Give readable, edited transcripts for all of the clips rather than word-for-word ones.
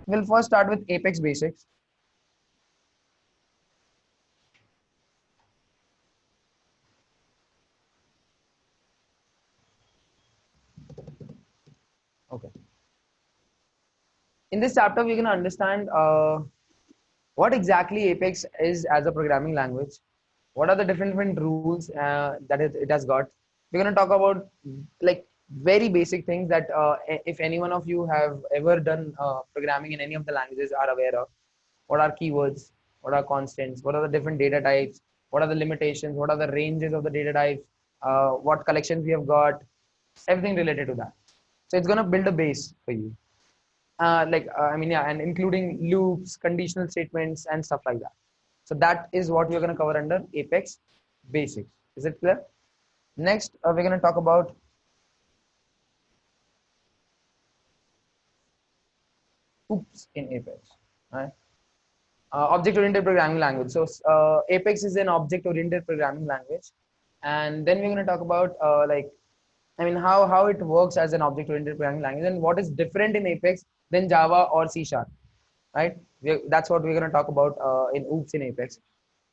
We'll first start with Apex basics. Okay. In this chapter, we're going to understand what exactly Apex is as a programming language. What are the different rules that it has got? We're going to talk about like very basic things that if any one of you have ever done programming in any of the languages are aware of. What are keywords? What are constants? What are the different data types? What are the limitations? What are the ranges of the data types? What collections we have got? Everything related to that. So it's going to build a base for you. I mean, yeah, and including loops, conditional statements, and stuff like that. So that is what we're going to cover under Apex basics. Is it clear? Next, we're going to talk about oops in Apex. Right? Object-oriented programming language. So Apex is an object-oriented programming language, and then we're going to talk about I mean how it works as an object-oriented programming language and what is different in Apex than Java or C Sharp. Right? That's what we're going to talk about in Oops in Apex.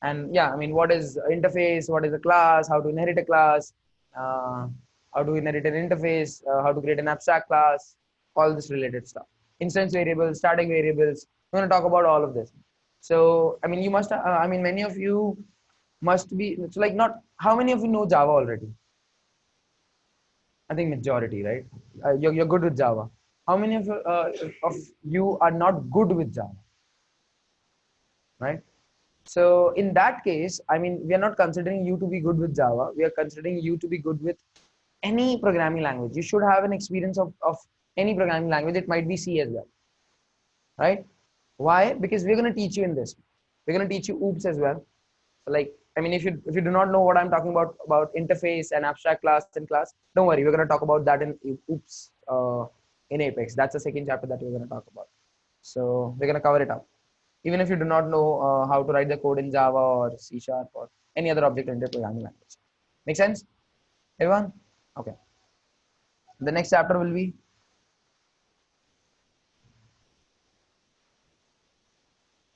And yeah, I mean, what is interface? What is a class? How to inherit a class? Uh, how to inherit an interface? How to create an abstract class? All this related stuff. Instance variables, static variables. We're going to talk about all of this. So, I mean, you must. I mean, many of you must be. It's like not. How many of you know Java already? I think majority, right? You're good with Java. How many of you are not good with Java, right? So in that case, I mean, we are not considering you to be good with Java. We are considering you to be good with any programming language. You should have an experience of any programming language. It might be C as well, right? Why? Because we're going to teach you in this. We're going to teach you OOPS as well. So like, I mean, if you do not know what I'm talking about interface and abstract class and class, don't worry. We're going to talk about that in OOPS in Apex. That's the second chapter that we're going to talk about. So we're going to cover it up even if you do not know how to write the code in Java or C Sharp or any other object-oriented programming language. Make sense, everyone? Okay. The next chapter will be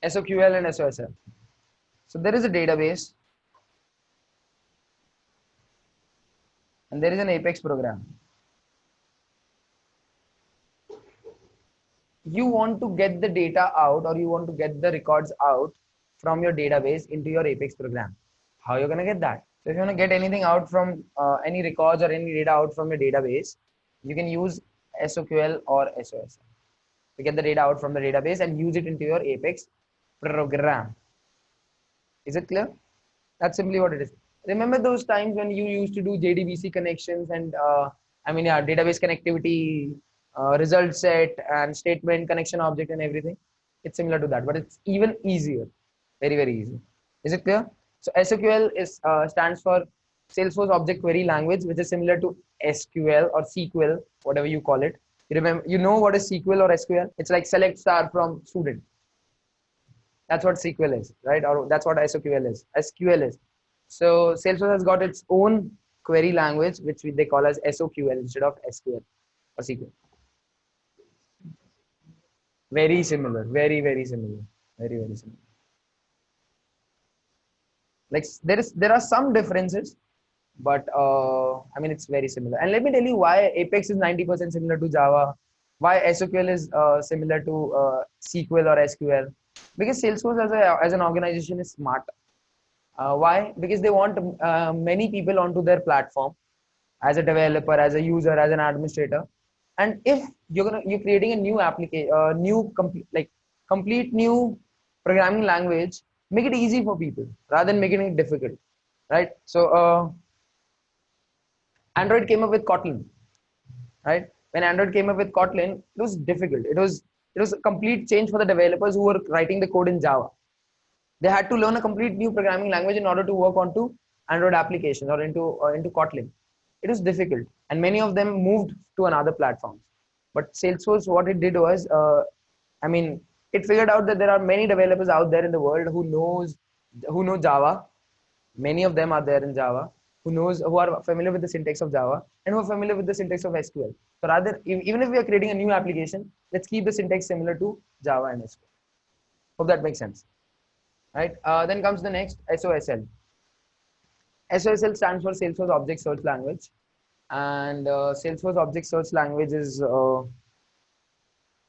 SOQL and SOSL. So there is a database and there is an Apex program. You want to get the data out or you want to get the records out from your database into your Apex program. How you're going to get that? So if you want to get anything out from any records or any data out from your database, you can use SOQL or SOSL to get the data out from the database and use it into your Apex program. Is it clear? That's simply what it is. Remember those times when you used to do JDBC connections and I mean, yeah, database connectivity, result set and statement connection object and everything. It's similar to that, but it's even easier. Very, very easy. Is it clear? So SOQL is stands for Salesforce Object Query Language, which is similar to SQL or SQL, whatever you call it. You remember, you know what is SQL or SQL? It's like select star from student. That's what SQL is, right? Or that's what SOQL is. SQL is. So Salesforce has got its own query language, which they call as SOQL instead of SQL or SQL. Very similar. Very, very similar. Very, very similar. Like there are some differences, but I mean it's very similar. And let me tell you why Apex is 90% similar to Java, why SOQL is similar to SQL or SQL, because Salesforce as an organization is smart. Why? Because they want many people onto their platform as a developer, as a user, as an administrator. And if you're creating a new application, complete new programming language, make it easy for people rather than making it difficult, right? So Android came up with Kotlin, right? When Android came up with Kotlin, it was difficult. It was a complete change for the developers who were writing the code in Java. They had to learn a complete new programming language in order to work onto Android applications or into Kotlin. It was difficult, and many of them moved to another platforms. But Salesforce, what it did was, I mean, it figured out that there are many developers out there in the world who know Java. Many of them are there in Java, who are familiar with the syntax of Java and who are familiar with the syntax of SQL. So rather, even if we are creating a new application, let's keep the syntax similar to Java and SQL. Hope that makes sense, right? Then comes the next SOSL. SOSL stands for Salesforce Object Search Language, and Salesforce Object Search Language is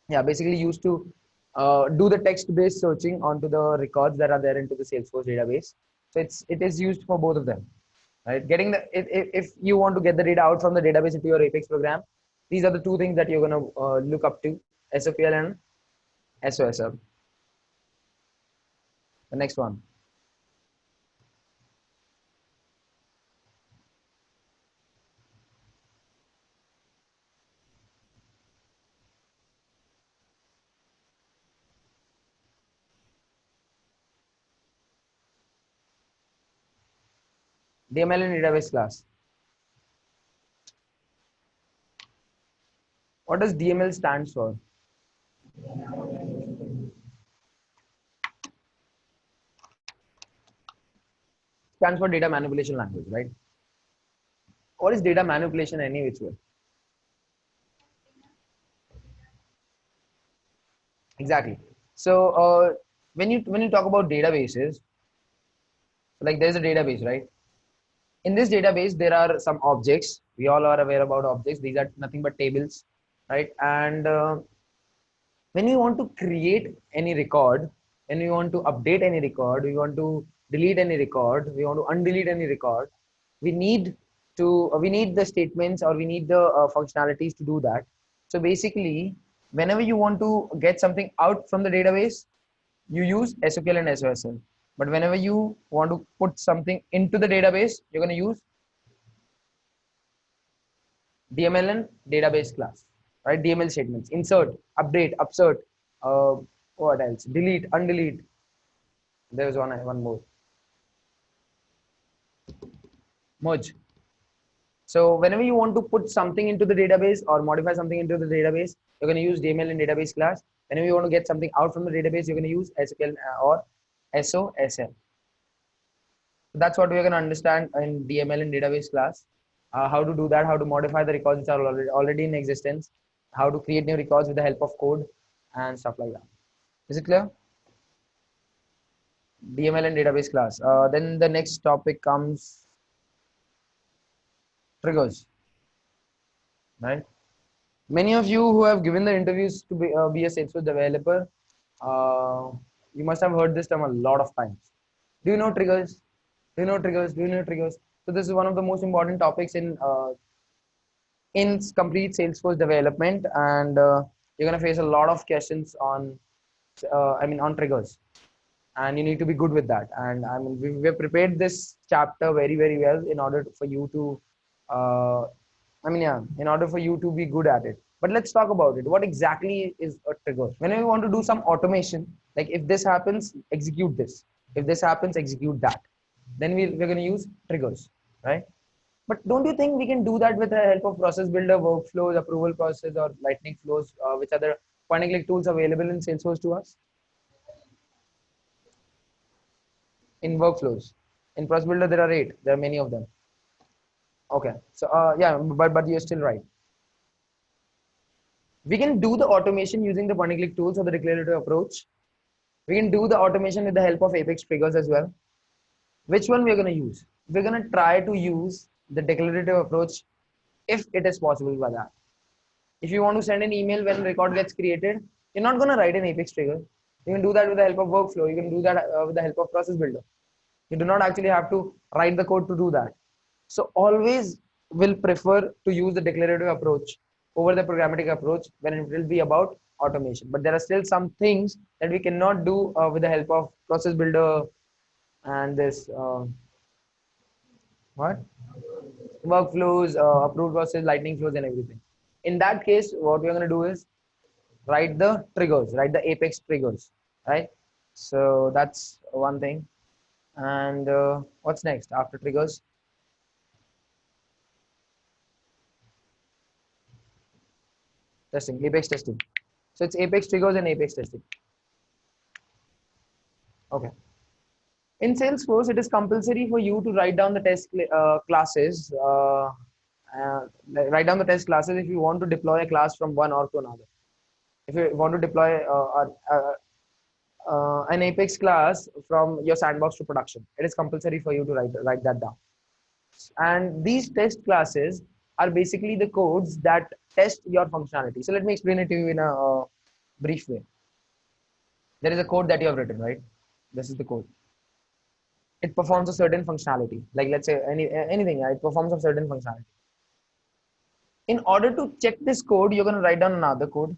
basically used to do the text-based searching onto the records that are there into the Salesforce database. So it is used for both of them, right? Getting the if you want to get the data out from the database into your Apex program, these are the two things that you're going to look up to: SOPL and SOSL. The next one. DML and database class. What does DML stands for? Stands for data manipulation language, right? What is data manipulation any which way? Exactly. So when you talk about databases, like there's a database, right? In this database, there are some objects. We all are aware about objects. These are nothing but tables, right? And when we want to create any record, when we want to update any record, we want to delete any record, we want to undelete any record, we need we need the statements, or we need the functionalities to do that. So basically, whenever you want to get something out from the database, you use SQL and SOSL. But whenever you want to put something into the database, you're going to use DML and database class, right? DML statements: insert, update, upsert, uh, what else? Delete, undelete. There's one more. Merge. So whenever you want to put something into the database or modify something into the database, you're going to use DML and database class. Whenever you want to get something out from the database, you're going to use SQL or SOSL. That's what we're going to understand in DML and database class. How to do that, how to modify the records which are already in existence, how to create new records with the help of code and stuff like that. Is it clear? DML and database class. Then the next topic comes triggers, right? Many of you who have given the interviews to be a Salesforce developer, uh, you must have heard this term a lot of times. Do you know triggers? Do you know triggers? Do you know triggers? So this is one of the most important topics in complete Salesforce development, and you're gonna face a lot of questions on, on triggers, and you need to be good with that. And I mean, we've prepared this chapter very, very well in order for you to, in order for you to be good at it. But let's talk about it. What exactly is a trigger? Whenever we want to do some automation, like if this happens, execute this. If this happens, execute that. Then we're going to use triggers, right? But don't you think we can do that with the help of process builder, workflows, approval process, or lightning flows, which are the point and click tools available in Salesforce to us? In workflows, in process builder, there are 8. There are many of them. Okay. So yeah, but you're still right. We can do the automation using the point and click tools or the declarative approach. We can do the automation with the help of Apex triggers as well. Which one we're going to use? We're going to try to use the declarative approach if it is possible by that. If you want to send an email when record gets created, you're not going to write an Apex trigger. You can do that with the help of workflow. You can do that with the help of process builder. You do not actually have to write the code to do that. So always will prefer to use the declarative approach over the programmatic approach when it will be about automation. But there are still some things that we cannot do with the help of process builder and this what workflows, approved process, lightning flows, and everything. In that case, what we're going to do is write the triggers, write the Apex triggers, right? So that's one thing. And what's next after triggers? Testing, Apex testing. So it's Apex triggers and Apex testing. Okay. In Salesforce, it is compulsory for you to write down the classes. Write down the test classes if you want to deploy a class from one or to another. If you want to deploy an Apex class from your sandbox to production, it is compulsory for you to write that down. And these test classes are basically the codes that test your functionality. So let me explain it to you in a brief way. There is a code that you have written, right? This is the code. It performs a certain functionality. Like let's say anything, it performs a certain functionality. In order to check this code, you're going to write down another code,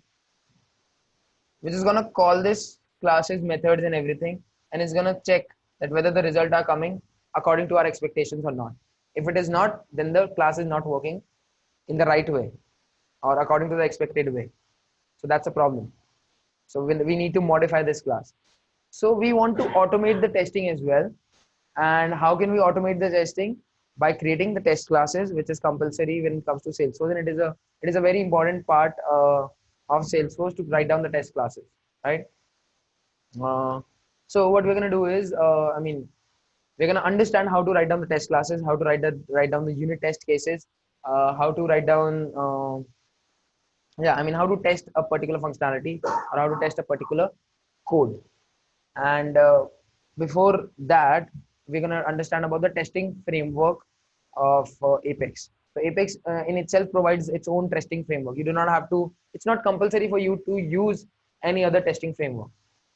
which is going to call this classes, methods, and everything, and it's going to check that whether the results are coming according to our expectations or not. If it is not, then the class is not working in the right way or according to the expected way. So that's a problem. So we need to modify this class. So we want to automate the testing as well. And how can we automate the testing? By creating the test classes, which is compulsory when it comes to Salesforce, and it is a very important part of Salesforce to write down the test classes, right? So what we're gonna do is, we're gonna understand how to write down the test classes, how to write down the unit test cases, how to write down, how to test a particular functionality or how to test a particular code. And before that, we're going to understand about the testing framework of Apex. So Apex in itself provides its own testing framework. You do not have to, it's not compulsory for you to use any other testing framework.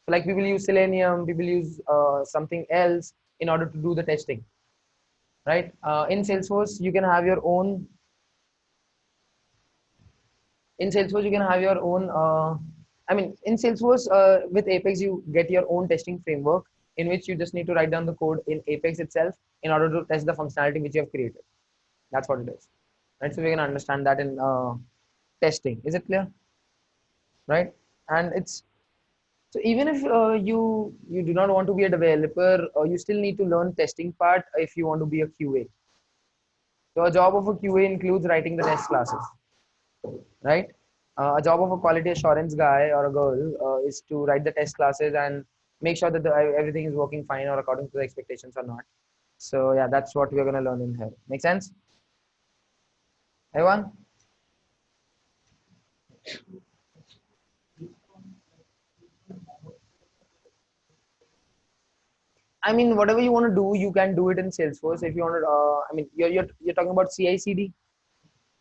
So like people use Selenium, people use something else in order to do the testing, right? In Salesforce, you can have your own, in Salesforce, you can have your own, in Salesforce, with Apex, you get your own testing framework in which you just need to write down the code in Apex itself in order to test the functionality which you have created. That's what it is, right? So we can understand that in testing. Is it clear? Right? And it's, so even if you do not want to be a developer, you still need to learn testing part if you want to be a QA. So a job of a QA includes writing the test classes, right? A job of a quality assurance guy or a girl is to write the test classes and make sure that everything is working fine or according to the expectations or not. So yeah, that's what we're going to learn in here. Make sense? Everyone? I mean, whatever you want to do, you can do it in Salesforce. If you want to, you're talking about CI/CD.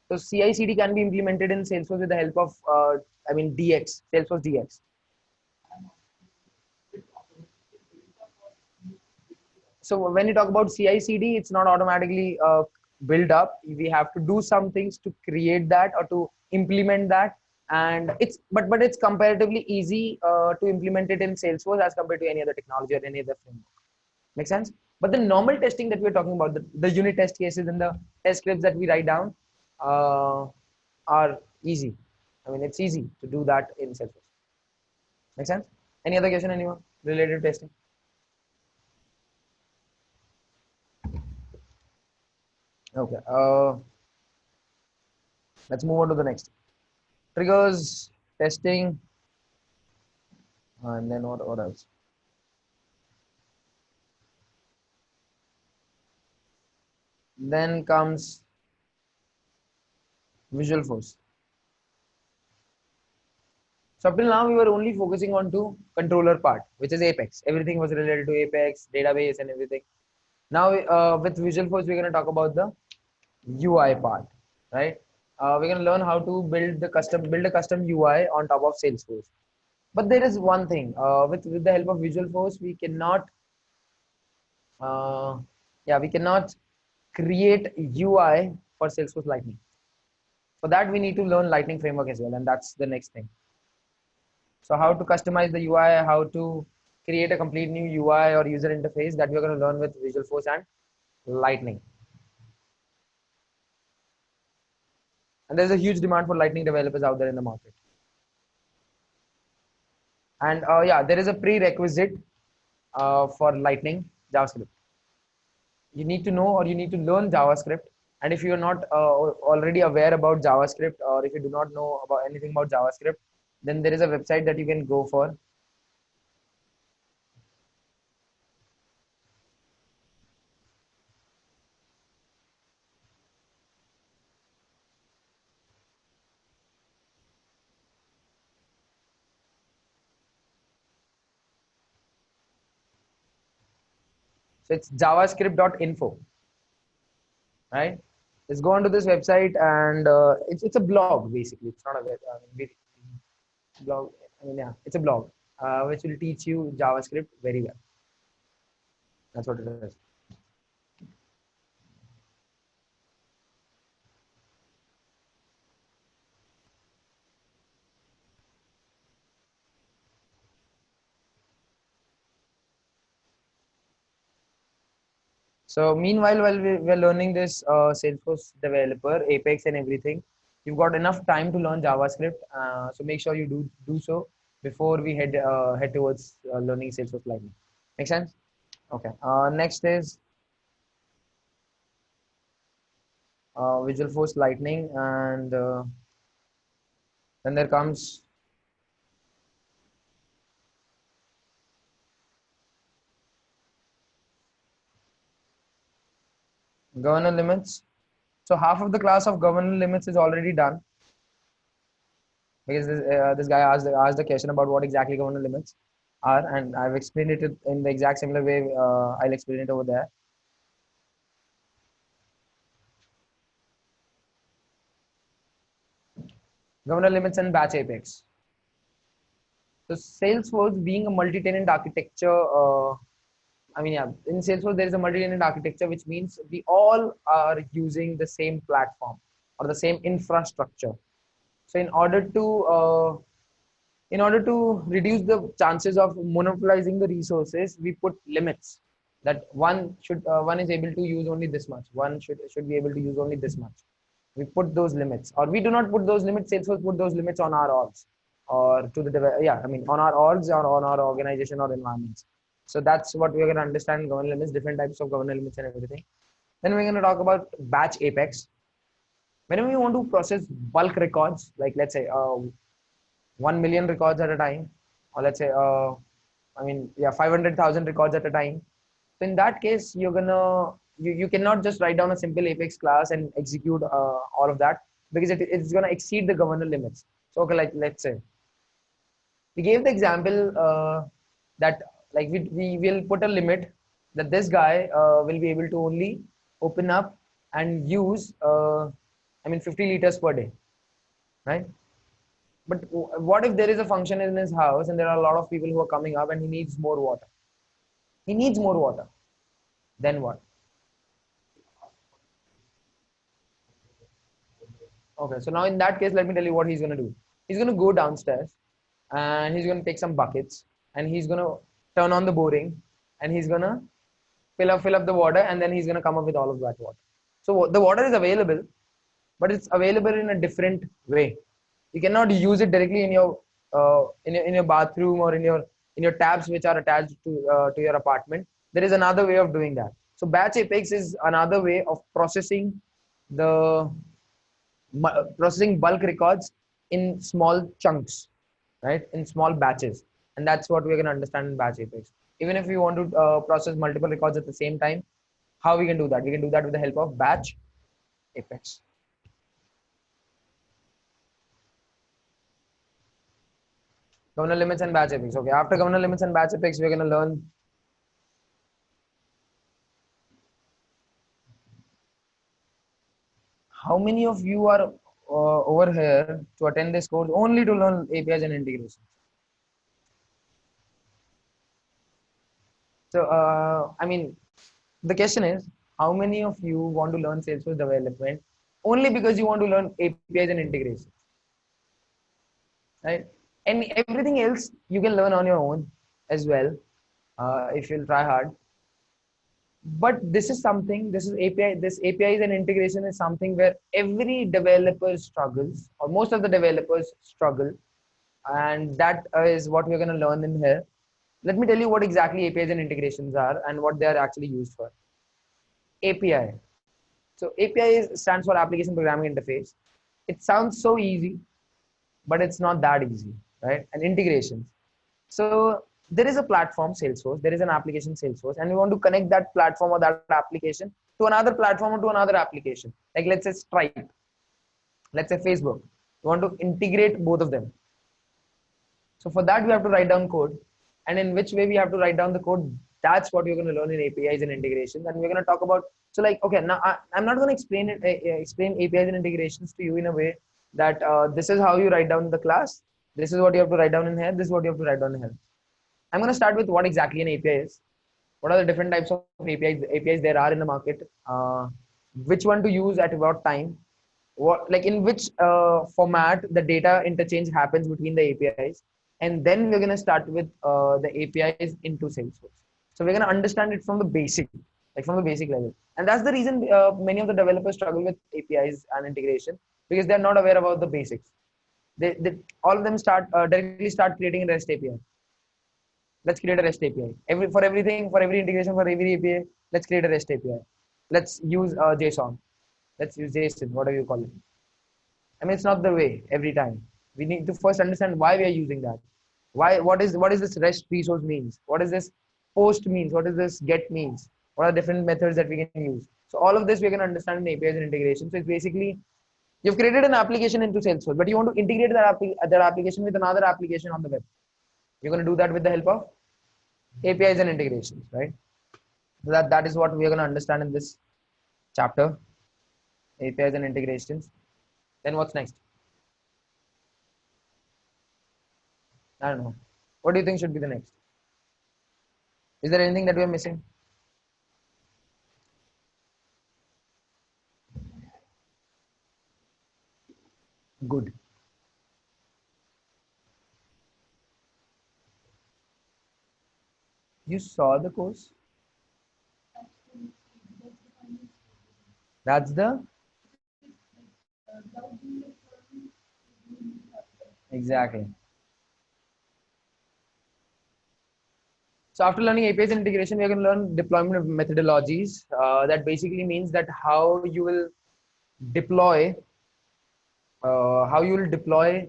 So CI/CD can be implemented in Salesforce with the help of, DX, Salesforce DX. So when you talk about CI/CD, it's not automatically build up. We have to do some things to create that or to implement that. And but it's comparatively easy to implement it in Salesforce as compared to any other technology or any other framework. Make sense? But the normal testing that we're talking about, the unit test cases and the test scripts that we write down uh, are easy. I mean, it's easy to do that in Salesforce. Make sense? Any other question, anyone related to testing? Okay. Let's move on to the next. Triggers, testing, and then what else? Then comes Visualforce. So up till now, we were only focusing on to controller part, which is Apex. Everything was related to Apex, database, and everything. Now with Visualforce, we're going to talk about the UI part, right? We're going to learn how to build a custom UI on top of Salesforce. But there is one thing with the help of Visualforce, we cannot, we cannot create UI for Salesforce Lightning. For that, we need to learn Lightning framework as well, and that's the next thing. So how to customize the UI, how to create a complete new UI or user interface, that we're going to learn with Visualforce and Lightning. And there's a huge demand for Lightning developers out there in the market. And there is a prerequisite for Lightning, JavaScript. You need to know or you need to learn JavaScript. And if you're not already aware about JavaScript, or if you do not know about anything about JavaScript, then there is a website that you can go for. So it's javascript.info, right? Let's go onto this website, and it's a blog basically. It's not a web, blog. I mean, yeah, it's a blog which will teach you JavaScript very well. That's what it is. So meanwhile, while we're learning this Salesforce developer, Apex and everything, you've got enough time to learn JavaScript. So make sure you do so before we head towards learning Salesforce Lightning. Make sense? Okay. Next is Visual Force Lightning, and then there comes governor limits. So half of the class of governor limits is already done, because this guy asked the question about what exactly governor limits are, and I've explained it in the exact similar way. I'll explain it over there. Governor limits and batch apex. So Salesforce being a multi-tenant architecture, I mean, yeah, in Salesforce there is a multi-tenant architecture, which means we all are using the same platform or the same infrastructure. So in order to reduce the chances of monopolizing the resources, we put limits that one is able to use only this much. One should be able to use only this much. We put those limits, or we do not put those limits. Salesforce put those limits on our orgs, or to the yeah, I mean on our orgs or on our organization or environments. So that's what we're going to understand: governance limits, different types of governance limits, and everything. Then we're going to talk about batch apex. Whenever we want to process bulk records, like let's say 1 million records at a time, or let's say I mean, yeah, 500,000 records at a time. So in that case, you cannot just write down a simple Apex class and execute all of that, because it's gonna exceed the governor limits. So okay, like let's say we gave the example that like we will put a limit that this guy will be able to only open up and use I mean 50 liters per day, right? But what if there is a function in his house and there are a lot of people who are coming up and he needs more water? He needs more water. Then what? Okay, so now in that case, let me tell you what he's going to do. He's going to go downstairs and he's going to take some buckets and he's going to turn on the boring and he's going to fill up the water, and then he's going to come up with all of that water. So the water is available, but it's available in a different way. You cannot use it directly in your in your bathroom or in your taps which are attached to your apartment. There is another way of doing that. So batch apex is another way of the processing bulk records in small chunks, right? In small batches, and that's what we're going to understand in batch apex. Even if we want to process multiple records at the same time, how we can do that? We can do that with the help of batch apex. Governor limits and batch apex. Okay, after governor limits and batch apex, we're going to learn how many of you are over here to attend this course only to learn APIs and integrations. So, I mean, the question is, how many of you want to learn Salesforce development only because you want to learn APIs and integrations, right? And everything else you can learn on your own as well, if you'll try hard. But this is something, this APIs and integration is something where every developer struggles, or most of the developers struggle, and that is what we're going to learn in here. Let me tell you what exactly APIs and integrations are and what they are actually used for. API. So API stands for Application Programming Interface. It sounds so easy, but it's not that easy, right? And integrations. So there is a platform, Salesforce. There is an application, Salesforce, and we want to connect that platform or that application to another platform or to another application. Like let's say Stripe, let's say Facebook. We want to integrate both of them. So for that, we have to write down code. And in which way we have to write down the code? That's what you're going to learn in APIs and integrations. And we're going to talk about, so like, okay, now I'm not going to explain it, explain APIs and integrations to you in a way that this is how you write down in the class. This is what you have to write down in here. This is what you have to write down in here. I'm going to start with what exactly an API is. What are the different types of APIs there are in the market? Which one to use at what time? What, like, in which format the data interchange happens between the APIs? And then we're going to start with the APIs into Salesforce. So we're going to understand it from the basic, like from the basic level. And that's the reason many of the developers struggle with APIs and integration, because they're not aware about the basics. They all of them start directly start creating a REST API. Let's create a REST API. For everything, for every integration, for every API, let's create a REST API. Let's use JSON. Let's use JSON, whatever you call it. I mean, it's not the way every time. We need to first understand why we are using that. Why? What is this REST resource means? What is this post means? What is this get means? What are different methods that we can use? So all of this we're going to understand in APIs and integration. So it's basically you've created an application into Salesforce, but you want to integrate that application with another application on the web. You're going to do that with the help of APIs and integrations, right? So that is what we are going to understand in this chapter, APIs and integrations. Then what's next? I don't know. What do you think should be the next? Is there anything that we are missing? Good. You saw the course? That's the exactly. So after learning APIs and integration, we are going to learn deployment methodologies. That basically means that deploy, how you will deploy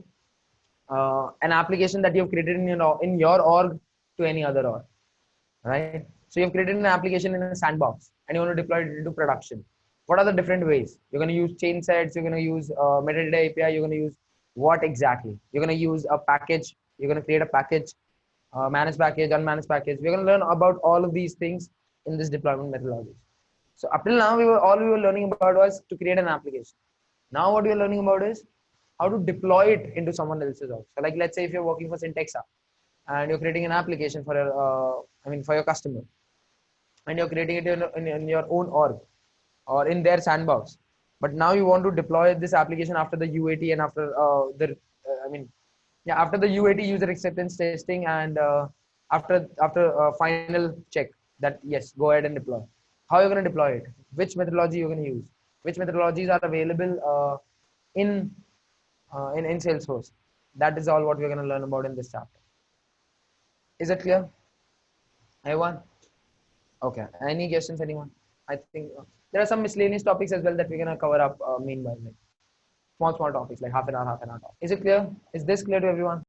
an application that you have created in your org to any other org, right? So you've created an application in a sandbox and you want to deploy it into production. What are the different ways? You're going to use chain sets. You're going to use metadata API. You're going to use what exactly? You're going to use a package. You're going to create a package, managed package, unmanaged package. We're going to learn about all of these things in this deployment methodology. So up till now, all we were learning about was to create an application. Now what we are learning about is how to deploy it into someone else's org. So like, let's say if you're working for Syntexa and you're creating an application for for your customer, and you're creating it in your own org or in their sandbox. But now you want to deploy this application after the UAT and after after the UAT, user acceptance testing, and after final check that yes, go ahead and deploy. How you're going to deploy it? Which methodology you're going to use? Which methodologies are available in Salesforce? That is all what we're going to learn about in this chapter. Is it clear? Everyone? Okay. Any questions, anyone? I think there are some miscellaneous topics as well that we're going to cover up meanwhile. Like small topics, like half an hour. Is it clear? Is this clear to everyone?